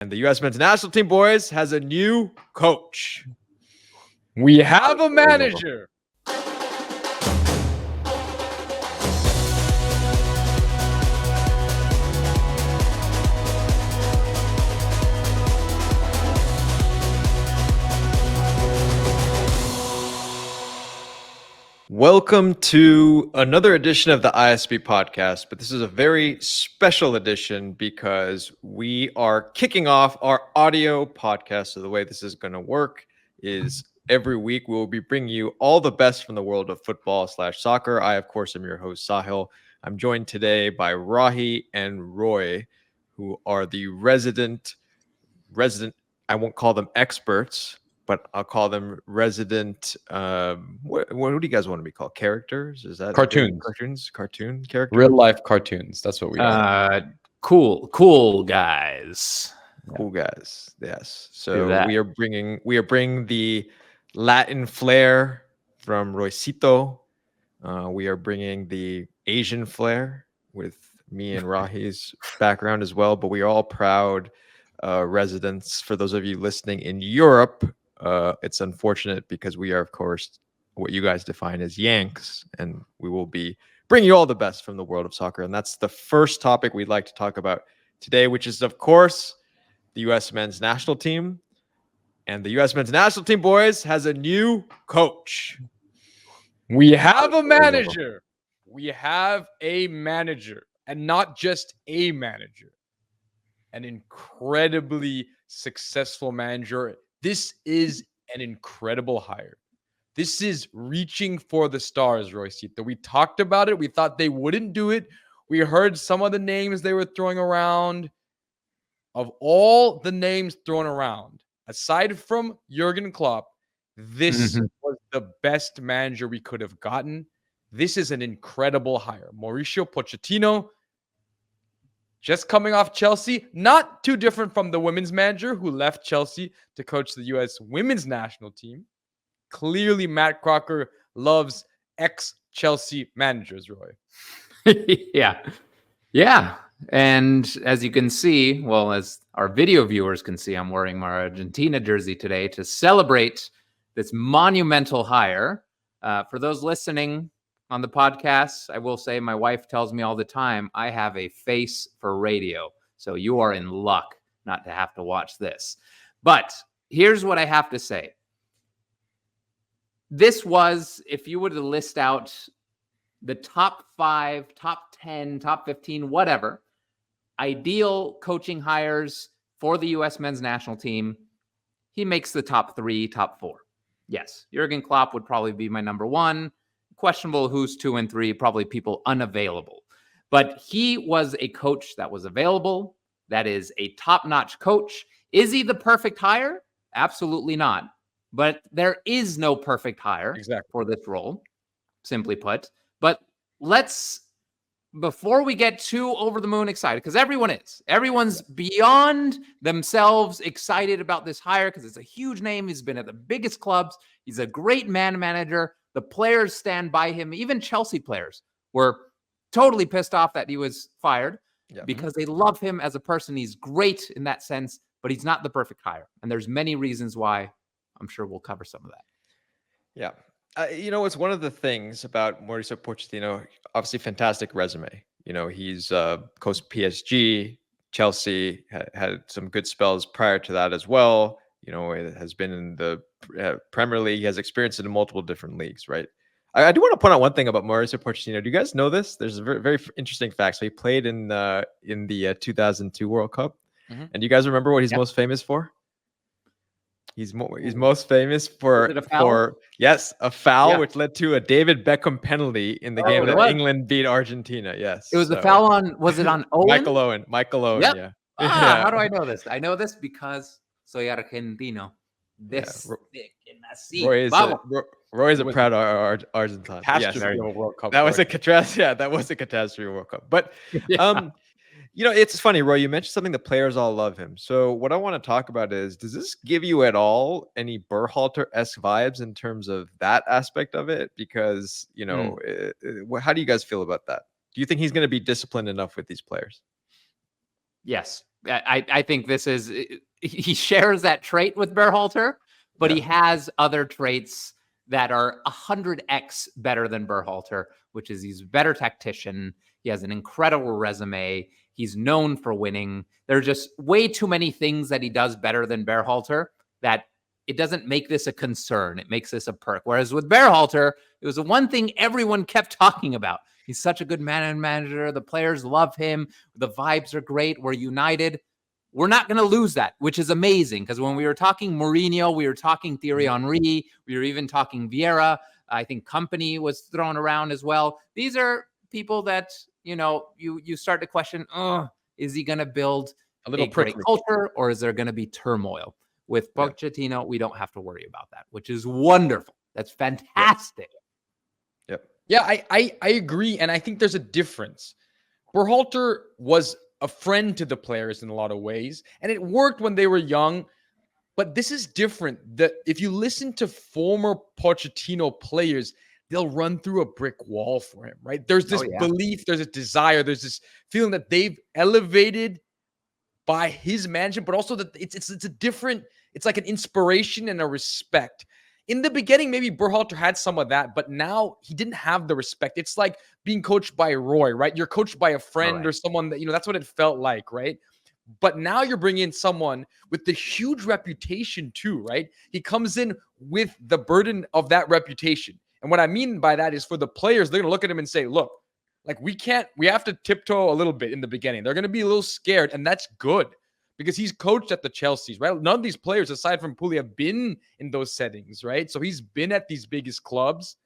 And the U.S. men's national team, boys, has a new coach. We have a manager. Welcome to another edition of the ISB podcast, but this is a very special edition because we are kicking off our audio podcast. So the way this is going to work is every week we will be bringing you all the best from the world of football/soccer. I, of course, am your host, Sahil. I'm joined today by Rahi and Roy, who are the resident, I won't call them experts, but I'll call them resident. What do you guys want to be called? Characters? Is that cartoons? Cartoon characters? Real life cartoons. That's what we are. Cool guys. Cool guys. Yes. So we are bringing the Latin flair from Roycito. We are bringing the Asian flair with me and Rahi's background as well. But we are all proud residents. For those of you listening in Europe. It's unfortunate because we are, of course, what you guys define as Yanks, and we will be bringing you all the best from the world of soccer. And that's the first topic we'd like to talk about today, which is, of course, the U.S. men's national team. And the U.S. men's national team, boys, has a new coach. We have a manager. We have a manager, and not just a manager, an incredibly successful manager. This is an incredible hire. This is reaching for the stars, Roycito. We talked about it. We thought they wouldn't do it. We heard some of the names they were throwing around. Of all the names thrown around, aside from Jurgen Klopp, this was the best manager we could have gotten. This is an incredible hire. Mauricio Pochettino, just coming off Chelsea, not too different from the women's manager who left Chelsea to coach the U.S. women's national team. Clearly, Matt Crocker loves ex-Chelsea managers, Roy. Yeah. And as you can see, well, as our video viewers can see, I'm wearing my Argentina jersey today to celebrate this monumental hire. For those listening on the podcast, I will say my wife tells me all the time, I have a face for radio. So you are in luck not to have to watch this. But here's what I have to say. This was, if you were to list out the top 5, top 10, top 15, whatever, ideal coaching hires for the U.S. men's national team, he makes the top 3, top 4. Yes, Jurgen Klopp would probably be my number 1. Questionable who's 2 and 3, probably people unavailable. But he was a coach that was available. That is a top-notch coach. Is he the perfect hire? Absolutely not. But there is no perfect hire for this role, simply put. But before we get too over the moon excited, because everyone's beyond themselves excited about this hire because it's a huge name. He's been at the biggest clubs. He's a great manager. The players stand by him. Even Chelsea players were totally pissed off that he was fired because they love him as a person. He's great in that sense, but he's not the perfect hire. And there's many reasons why. I'm sure we'll cover some of that. Yeah. It's one of the things about Mauricio Pochettino, obviously fantastic resume. He's coached PSG, Chelsea, had some good spells prior to that as well. It has been in the Premier League. He has experience in multiple different leagues, right? I do want to point out one thing about Mauricio Pochettino. Do you guys know this? There's a very, very interesting fact. So he played in the 2002 World Cup. And do you guys remember what he's most famous for? He's most famous for a foul, which led to a David Beckham penalty in the game that England beat Argentina. Yes, it was a foul on. Was it on Owen? Michael Owen. Yep. Yeah. How do I know this? I know this because soy argentino. Roy is a proud Argentine. World Cup. That was a catastrophe. Yeah, that was a catastrophe World Cup. But it's funny, Roy, you mentioned something, the players all love him. So what I want to talk about is, does this give you at all any Berhalter-esque vibes in terms of that aspect of it? Because, how do you guys feel about that? Do you think he's going to be disciplined enough with these players? Yes. I think this is, he shares that trait with Berhalter, but he has other traits that are 100x better than Berhalter, which is he's a better tactician. He has an incredible resume. He's known for winning. There are just way too many things that he does better than Berhalter that it doesn't make this a concern. It makes this a perk. Whereas with Berhalter, it was the one thing everyone kept talking about. He's such a good manager. The players love him. The vibes are great. We're united. We're not going to lose that, which is amazing. Because when we were talking Mourinho, we were talking Thierry Henry. We were even talking Vieira. I think Company was thrown around as well. These are people that, you start to question, is he going to build a great culture, or is there going to be turmoil? With Pochettino, we don't have to worry about that, which is wonderful. That's fantastic. Yep. Yeah, I agree. And I think there's a difference. Berhalter was a friend to the players in a lot of ways, and it worked when they were young. But this is different. That if you listen to former Pochettino players, they'll run through a brick wall for him, right? There's this belief, there's a desire, there's this feeling that they've elevated by his management, but also that it's a different, it's like an inspiration and a respect. In the beginning, maybe Berhalter had some of that, but now he didn't have the respect. It's like being coached by Roy, right? You're coached by a friend or someone that, that's what it felt like, right? But now you're bringing in someone with the huge reputation too, right? He comes in with the burden of that reputation. And what I mean by that is for the players, they're going to look at him and say, look, like we have to tiptoe a little bit in the beginning. They're going to be a little scared, and that's good because he's coached at the Chelseas, right? None of these players, aside from Pulli, have been in those settings, right? So he's been at these biggest clubs.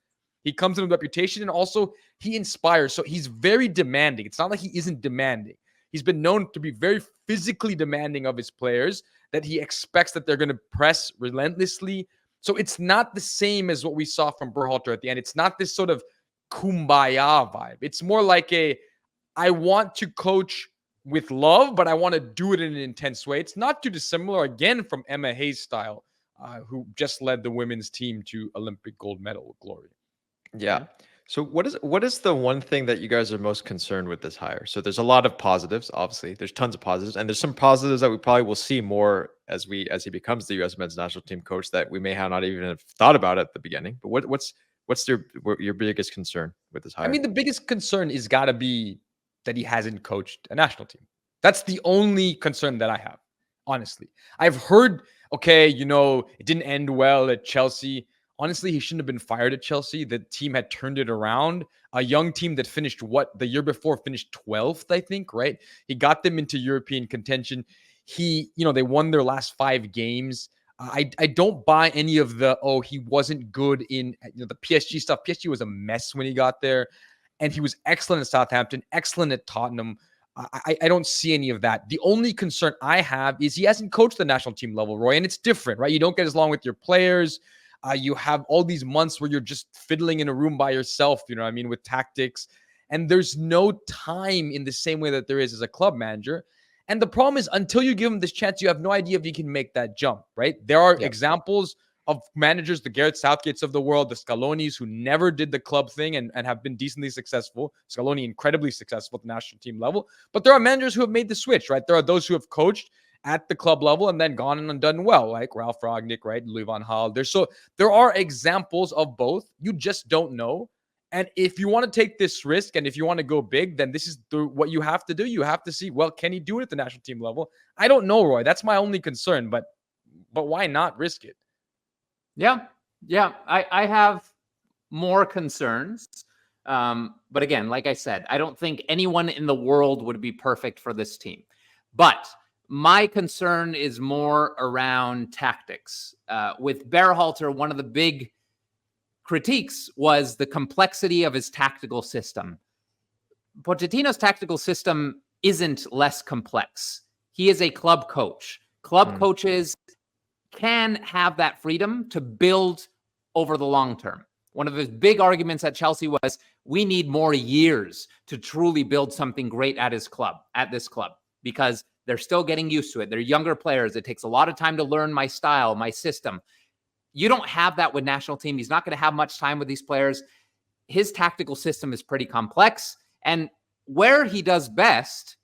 He comes in with reputation, and also he inspires. So he's very demanding. It's not like he isn't demanding. He's been known to be very physically demanding of his players, that he expects that they're going to press relentlessly. So it's not the same as what we saw from Berhalter at the end. It's not this sort of kumbaya vibe. It's more like I want to coach with love, but I want to do it in an intense way. It's not too dissimilar, again, from Emma Hayes' style, who just led the women's team to Olympic gold medal glory. Yeah. So what is the one thing that you guys are most concerned with this hire? So there's a lot of positives, obviously. There's tons of positives, and there's some positives that we probably will see more as he becomes the U.S. men's national team coach that we may have not even have thought about at the beginning. But what's your biggest concern with this hire? I mean, the biggest concern is got to be that he hasn't coached a national team. That's the only concern that I have, honestly. I've heard, it didn't end well at Chelsea. Honestly, he shouldn't have been fired at Chelsea. The team had turned it around. A young team that finished the year before finished 12th, I think, right? He got them into European contention. They won their last 5 games. I don't buy any of he wasn't good in the PSG stuff. PSG was a mess when he got there, and he was excellent at Southampton, excellent at Tottenham. I don't see any of that. The only concern I have is he hasn't coached the national team level, Roy, and it's different, right? You don't get as long with your players. You have all these months where you're just fiddling in a room by yourself, with tactics. And there's no time in the same way that there is as a club manager. And the problem is until you give him this chance, you have no idea if he can make that jump, right? There are examples of managers, the Gareth Southgates of the world, the Scalonis, who never did the club thing and have been decently successful. Scaloni, incredibly successful at the national team level. But there are managers who have made the switch, right? There are those who have coached at the club level and then gone and done well, like Ralph Ragnick, right? Louis van Gaal. There are examples of both. You just don't know. And if you want to take this risk and if you want to go big, then this is what you have to do. You have to see, can he do it at the national team level? I don't know, Roy. That's my only concern, but why not risk it? Yeah. I have more concerns. But again, like I said, I don't think anyone in the world would be perfect for this team. But my concern is more around tactics. With Berhalter, one of the big critiques was the complexity of his tactical system. Pochettino's tactical system isn't less complex. He is a club coach. Club coaches can have that freedom to build over the long term. One of his big arguments at Chelsea was, we need more years to truly build something great at this club, because they're still getting used to it. They're younger players. It takes a lot of time to learn my style, my system. You don't have that with national team. He's not going to have much time with these players. His tactical system is pretty complex. And where he does best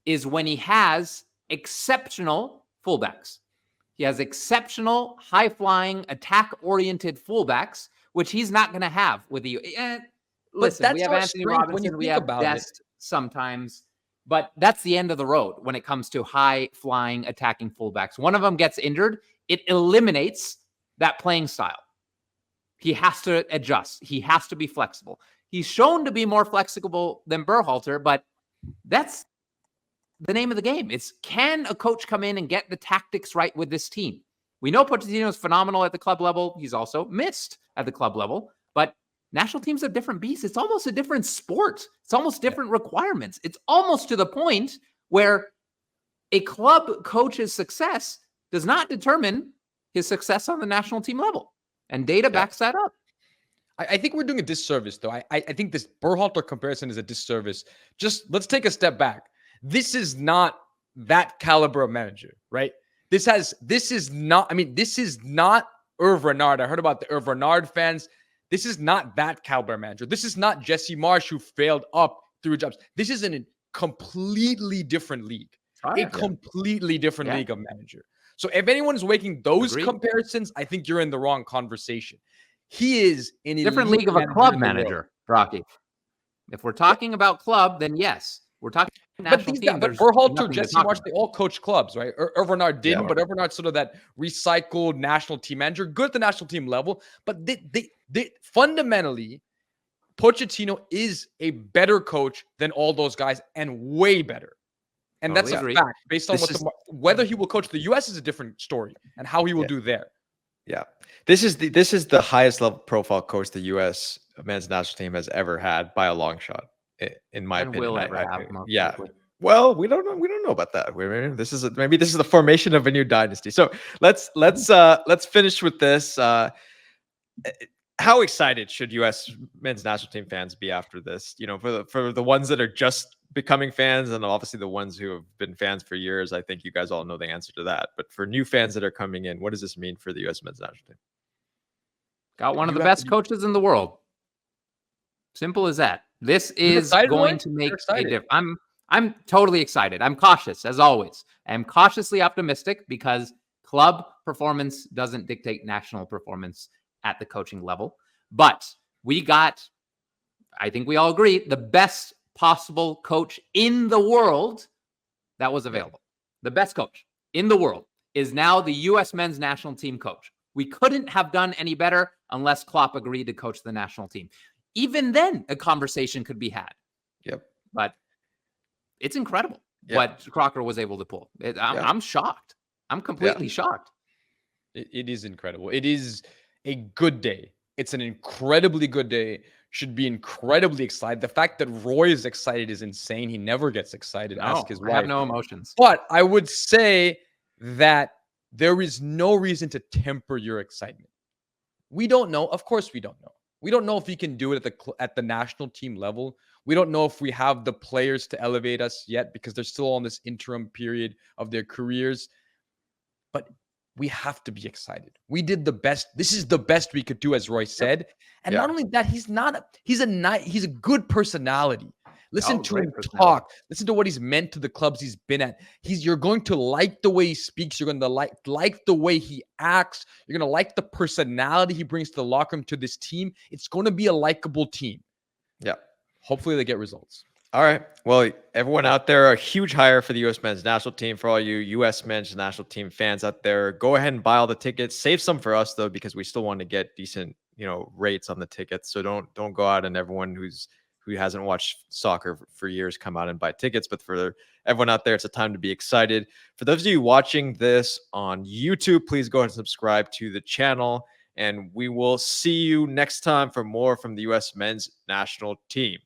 is when he has exceptional fullbacks. He has exceptional, high-flying, attack-oriented fullbacks, which he's not going to have with the. Listen, we have Anthony Robinson, we have Dest sometimes, but that's the end of the road when it comes to high-flying, attacking fullbacks. One of them gets injured, it eliminates that playing style. He has to adjust. He has to be flexible. He's shown to be more flexible than Berhalter, but that's the name of the game. It's, can a coach come in and get the tactics right with this team? We know Pochettino is phenomenal at the club level. He's also missed at the club level, but national teams are different beasts. It's almost a different sport. It's almost different requirements. It's almost to the point where a club coach's success does not determine his success on the national team level. And data backs that up. I think we're doing a disservice, though. I think this Berhalter comparison is a disservice. Just let's take a step back. This is not that caliber of manager, right? This is not Hervé Renard. I heard about the Hervé Renard fans. This is not that caliber manager. This is not Jesse Marsch, who failed up through jobs. This is a completely different league. Completely different league of manager. So if anyone's making those comparisons, I think you're in the wrong conversation. He is in a different league of a club manager, Rocky. If we're talking about club, then yes. We're talking national team. But Berhalter, Jesse Marsch, they all coach clubs, right? Hervé Renard didn't, but Hervé Renard's sort of that recycled national team manager, good at the national team level. But they fundamentally, Pochettino is a better coach than all those guys, and way better. And that's a fact. Based on whether he will coach the US is a different story, and how he will do there. Yeah, this is the highest level profile coach the U.S. men's national team has ever had by a long shot, in my opinion. Will ever have. Yeah. Well, we don't know about that. Maybe this is the formation of a new dynasty. So let's finish with this. How excited should U.S. men's national team fans be after this? You know, for the ones that are just becoming fans, and obviously the ones who have been fans for years, I think you guys all know the answer to that. But for new fans that are coming in, what does this mean for the U.S. men's national team? Got one of the best coaches in the world. Simple as that. This is going to make a difference. I'm totally excited. I'm cautious, as always. I'm cautiously optimistic because club performance doesn't dictate national performance at the coaching level. But we got, I think we all agree, the best possible coach in the world that was available. The best coach in the world is now the U.S. men's national team coach. We couldn't have done any better unless Klopp agreed to coach the national team. Even then, a conversation could be had. Yep. But it's incredible what Crocker was able to pull. I'm shocked. I'm completely shocked. It is incredible. It is a good day. It's an incredibly good day. Should be incredibly excited. The fact that Roy is excited is insane. He never gets excited. Ask his wife. I have no emotions. But I would say that there is no reason to temper your excitement. We don't know. Of course, we don't know. We don't know if he can do it at the national team level. We don't know if we have the players to elevate us yet because they're still on this interim period of their careers. But we have to be excited. We did the best. This is the best we could do, as Roy said. And not only that, he's a good personality. Listen to him talk. Listen to what he's meant to the clubs he's been at. You're going to like the way he speaks. You're going to like the way he acts. You're going to like the personality he brings to the locker room, to this team. It's going to be a likable team. Yeah. Hopefully they get results. All right. Well, everyone out there, a huge hire for the U.S. men's national team. For all you U.S. men's national team fans out there, go ahead and buy all the tickets. Save some for us, though, because we still want to get decent, rates on the tickets. So don't go out and everyone who hasn't watched soccer for years come out and buy tickets. But for everyone out there, it's a time to be excited. For those of you watching this on YouTube, please go ahead and subscribe to the channel. And we will see you next time for more from the U.S. men's national team.